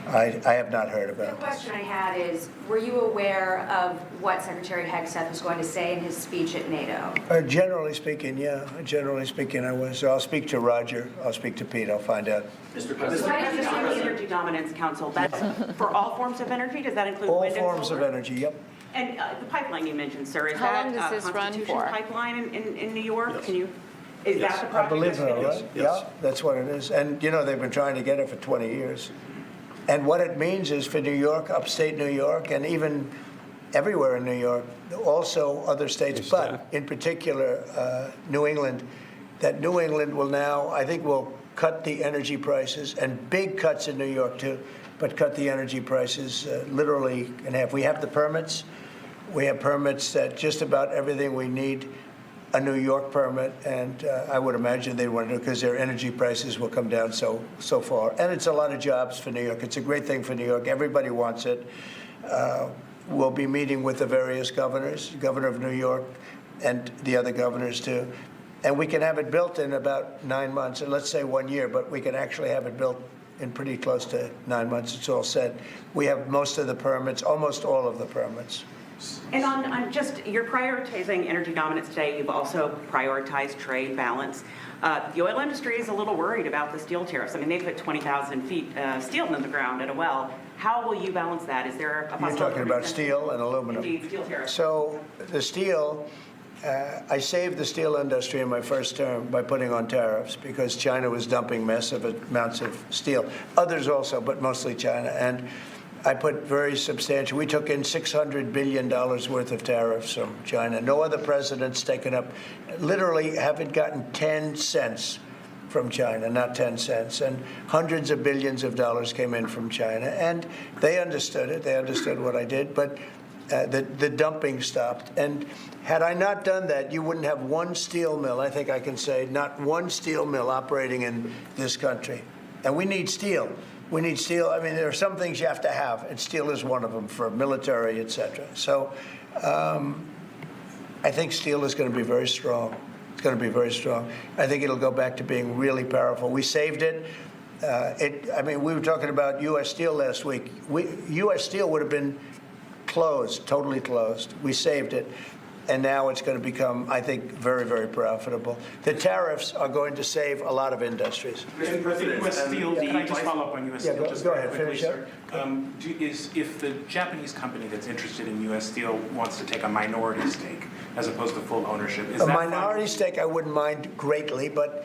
I have not heard about The this. question I had is, were you aware of what Secretary Hegseth was going to say in his speech at NATO? Generally speaking, yeah. Generally speaking, I was. So I'll speak to Roger. I'll speak to Pete. I'll find out. Mr. President, the Energy Dominance Council, that's for all forms of energy? Does that include All wind and solar? forms of energy, yep. And the pipeline you mentioned, sir, is How that long does this run Constitution for? pipeline in New York? Yes. Can you, is Yes. that the I project? believe that's so, finished? right? Yes. Yeah, that's what it is. And, they've been trying to get it for 20 years. And what it means is for New York, upstate New York, and even everywhere in New York, also other states, but in particular New England, that New England will now, I think, will cut the energy prices, and big cuts in New York too, but cut the energy prices literally in half. We have the permits. We have permits that just about everything we need a New York permit, and I would imagine they'd want to do it because their energy prices will come down so far. And it's a lot of jobs for New York. It's a great thing for New York. Everybody wants it. We'll be meeting with the various governors, Governor of New York and the other governors too. And we can have it built in about 9 months, and let's say 1 year, but we can actually have it built in pretty close to 9 months. It's all set. We have most of the permits, almost all of the permits. And on just, you're prioritizing energy dominance today. You've also prioritized trade balance. The oil industry is a little worried about the steel tariffs. I mean, they put 20,000 feet steel in the ground at a well. How will you balance that? Is there a possibility? You're talking about steel and aluminum. Indeed, steel tariffs. So the steel, I saved the steel industry in my first term by putting on tariffs because China was dumping massive amounts of steel. Others also, but mostly China. And I put very substantial, we took in $600 billion worth of tariffs from China. No other president's taken up, literally haven't gotten 10 cents from China, not 10 cents. And hundreds of billions of dollars came in from China. And they understood it. They understood what I did. But the dumping stopped. And had I not done that, you wouldn't have one steel mill, I think I can say, not one steel mill operating in this country. And we need steel. We need steel. I mean, there are some things you have to have, and steel is one of them for military, et cetera. So I think steel is going to be very strong. It's going to be very strong. I think it'll go back to being really powerful. We saved it. I mean, we were talking about U.S. Steel last week. U.S. Steel would have been closed, totally closed. We saved it. And now it's going to become, I think, very, very profitable. The tariffs are going to save a lot of industries. Mr. President, U.S. Steel, can I just follow up on U.S. Steel? Just go very ahead, quickly, finish sir? If the Japanese company that's interested in U.S. Steel wants to take a minority stake as opposed to full ownership, is A that minority stake I wouldn't mind greatly, but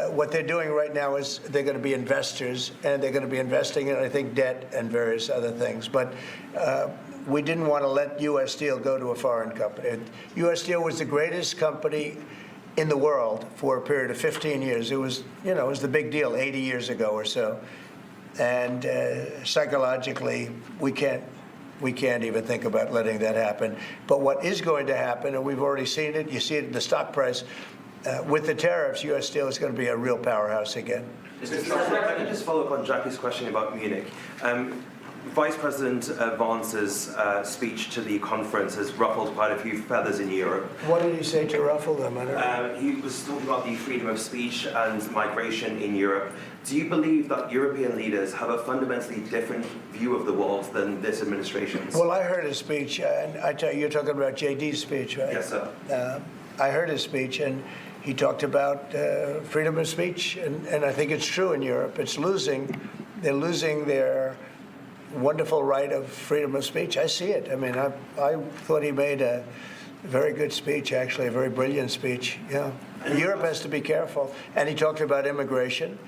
what they're doing right now is they're going to be investors, and they're going to be investing in, I think, debt and various other things. But we didn't want to let U.S. Steel go to a foreign company. U.S. Steel was the greatest company in the world for a period of 15 years. It was, it was the big deal 80 years ago or so. And psychologically, we can't even think about letting that happen. But what is going to happen, and we've already seen it, you see it in the stock price, with the tariffs, U.S. Steel is going to be a real powerhouse again. Mr. President, if I could just follow up on Jackie's question about Munich. Vice President Vance's speech to the conference has ruffled quite a few feathers in Europe. What did he say to ruffle them? I don't know. He was talking about the freedom of speech and migration in Europe. Do you believe that European leaders have a fundamentally different view of the world than this administration's? Well, I heard his speech, and I tell you, you're talking about JD's speech, right? Yes, sir. I heard his speech, and he talked about freedom of speech, and I think it's true in Europe. It's losing. They're losing their wonderful right of freedom of speech. I see it. I mean, I thought he made a very good speech, actually, a very brilliant speech. Yeah. Europe has to be careful. And he talked about immigration.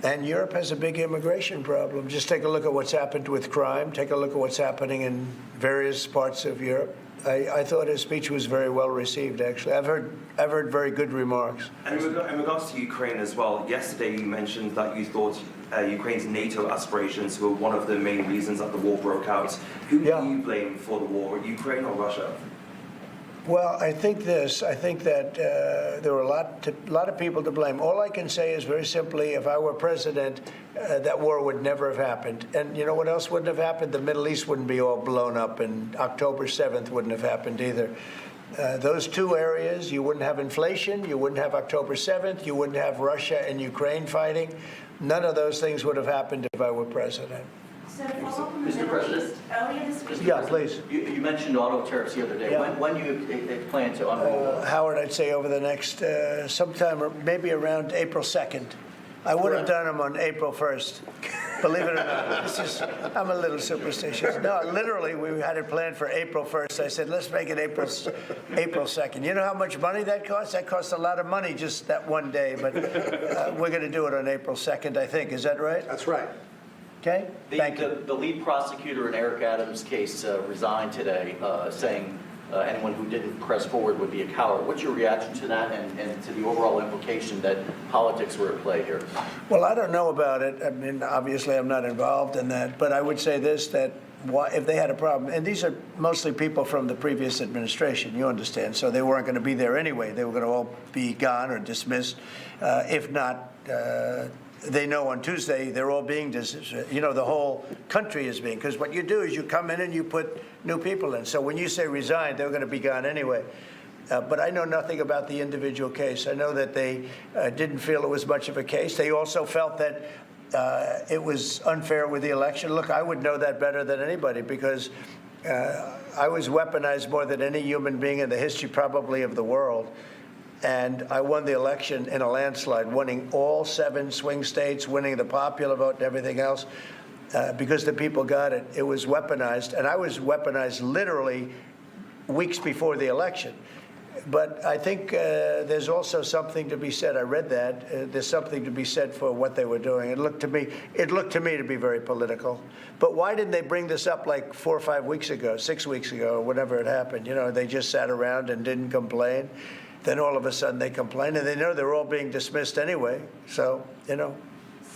And Europe has a big immigration problem. Just take a look at what's happened with crime. Take a look at what's happening in various parts of Europe. I thought his speech was very well received, actually. I've heard very good remarks. And in regards to Ukraine as well, yesterday you mentioned that you thought Ukraine's NATO aspirations were one of the main reasons that the war broke out. Who do you blame for the war, Ukraine or Russia? Well, I think that there were a lot of people to blame. All I can say is very simply, if I were president, that war would never have happened. And you know what else wouldn't have happened? The Middle East wouldn't be all blown up, and October 7th wouldn't have happened either. Those two areas, you wouldn't have inflation, you wouldn't have October 7th, you wouldn't have Russia and Ukraine fighting. None of those things would have happened if I were president. So to follow up on the Mr. Middle President? East, earlier this week. Yeah, please. You mentioned auto tariffs the other day. Yeah. When do you plan to unroll? Howard, I'd say over the next sometime, or maybe around April 2nd. I would have done them on April 1st. Believe it or not, I'm a little superstitious. No, literally, we had it planned for April 1st. I said, let's make it April 2nd. You know how much money that costs? That costs a lot of money just that one day, but we're going to do it on April 2nd, I think. Is that right? That's right. Okay? Thank you. The lead prosecutor in Eric Adams' case resigned today, saying anyone who didn't press forward would be a coward. What's your reaction to that and to the overall implication that politics were at play here? Well, I don't know about it. I mean, obviously, I'm not involved in that. But I would say this, that if they had a problem, and these are mostly people from the previous administration, you understand, so they weren't going to be there anyway. They were going to all be gone or dismissed. If not, they know on Tuesday they're all being dismissed. You know, the whole country is being, because what you do is you come in and you put new people in. So when you say resign, they're going to be gone anyway. But I know nothing about the individual case. I know that they didn't feel it was much of a case. They also felt that it was unfair with the election. Look, I would know that better than anybody because I was weaponized more than any human being in the history probably of the world. And I won the election in a landslide, winning all 7 swing states, winning the popular vote and everything else because the people got it. It was weaponized, and I was weaponized literally weeks before the election. But I think there's also something to be said. I read that. There's something to be said for what they were doing. It looked to me to be very political. But why didn't they bring this up like 4 or 5 weeks ago, 6 weeks ago, or whenever it happened? You know, they just sat around and didn't complain. Then all of a sudden they complain, and they know they're all being dismissed anyway. So, you know,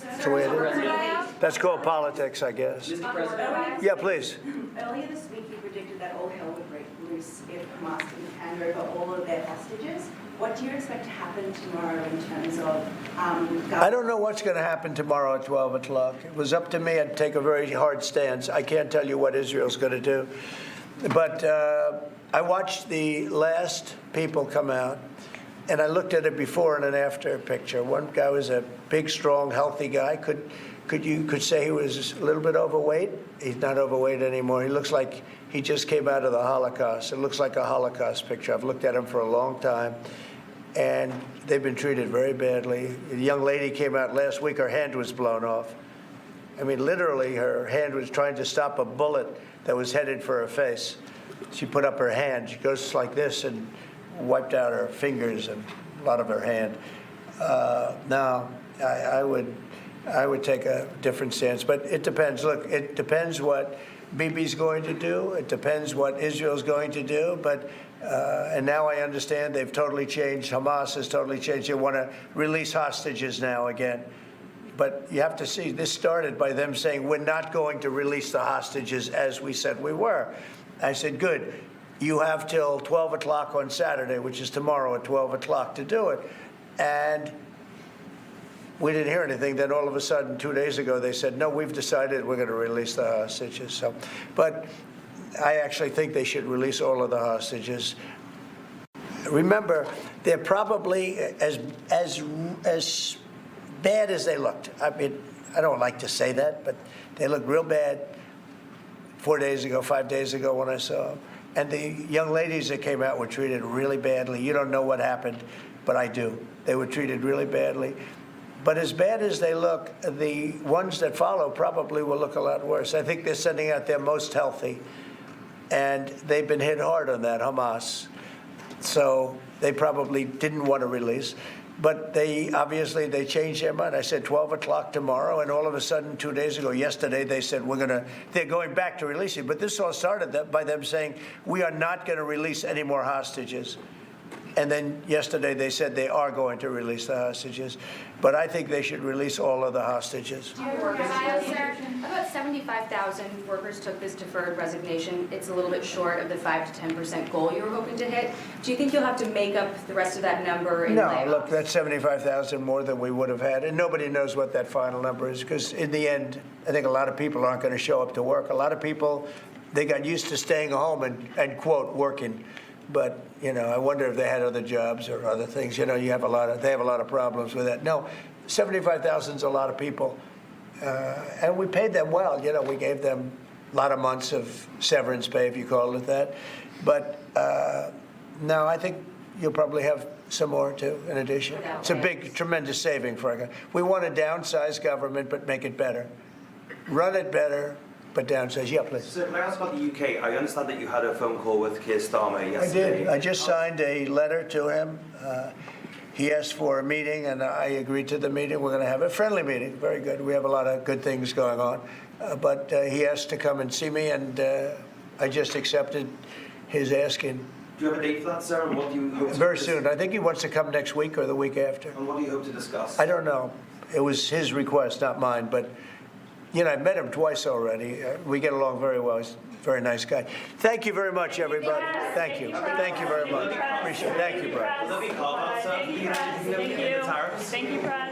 that's the way it is. That's called politics, I guess. Mr. President? Yeah, please. Earlier this week, you predicted that all hell would break loose if Hamas didn't hand over all of their hostages. What do you expect to happen tomorrow in terms of I don't know what's going to happen tomorrow at 12 o'clock. It was up to me. I'd take a very hard stance. I can't tell you what Israel's going to do. But I watched the last people come out, and I looked at a before and an after picture. One guy was a big, strong, healthy guy. You could say he was a little bit overweight. He's not overweight anymore. He looks like he just came out of the Holocaust. It looks like a Holocaust picture. I've looked at him for a long time, and they've been treated very badly. The young lady came out last week. Her hand was blown off. I mean, literally, her hand was trying to stop a bullet that was headed for her face. She put up her hand. She goes like this and wiped out her fingers and a lot of her hand. Now, I would take a different stance, but it depends. Look, it depends what Bibi's going to do. It depends what Israel's going to do. But and now I understand they've totally changed. Hamas has totally changed. They want to release hostages now again. But you have to see, this started by them saying, we're not going to release the hostages as we said we were. I said, good. You have till 12 o'clock on Saturday, which is tomorrow at 12 o'clock to do it. And we didn't hear anything. Then all of a sudden, 2 days ago, they said, no, we've decided we're going to release the hostages. So, but I actually think they should release all of the hostages. Remember, they're probably as bad as they looked. I mean, I don't like to say that, but they looked real bad 4 days ago, 5 days ago when I saw them. And the young ladies that came out were treated really badly. You don't know what happened, but I do. They were treated really badly. But as bad as they look, the ones that follow probably will look a lot worse. I think they're sending out their most healthy. And they've been hit hard on that, Hamas. So they probably didn't want to release. But they changed their mind. I said 12 o'clock tomorrow, and all of a sudden, 2 days ago, yesterday, they said they're going back to releasing. But this all started by them saying, we are not going to release any more hostages. And then yesterday they said they are going to release the hostages. But I think they should release all of the hostages. About 75,000 workers took this deferred resignation. It's a little bit short of the 5 to 10% goal you were hoping to hit. Do you think you'll have to make up the rest of that number in layoffs? No, look, that's 75,000 more than we would have had. And nobody knows what that final number is because in the end, I think a lot of people aren't going to show up to work. A lot of people, they got used to staying home and quote, working. But, you know, I wonder if they had other jobs or other things. You know, they have a lot of problems with that. No, 75,000 is a lot of people. And we paid them well. We gave them a lot of months of severance pay, if you call it that. But now I think you'll probably have some more too, in addition. It's a big, tremendous saving for our country. We want to downsize government, but make it better. Run it better, but downsize. Yeah, please. So can I ask about the UK? I understand that you had a phone call with Keir Starmer yesterday. I did. I just signed a letter to him. He asked for a meeting, and I agreed to the meeting. We're going to have a friendly meeting. Very good. We have a lot of good things going on. But he asked to come and see me, and I just accepted his asking. Do you have a date for that, sir? And what do you hope to Very soon. I think he wants to come next week or the week after. And what do you hope to discuss? I don't know. It was his request, not mine. But, I met him twice already. We get along very well. He's a very nice guy. Thank you very much, everybody. Thank you. Thank you very much. Appreciate it. Thank you, Brad. Will there be carve-outs, sir? Thank you. The tariffs? Thank you, Brad.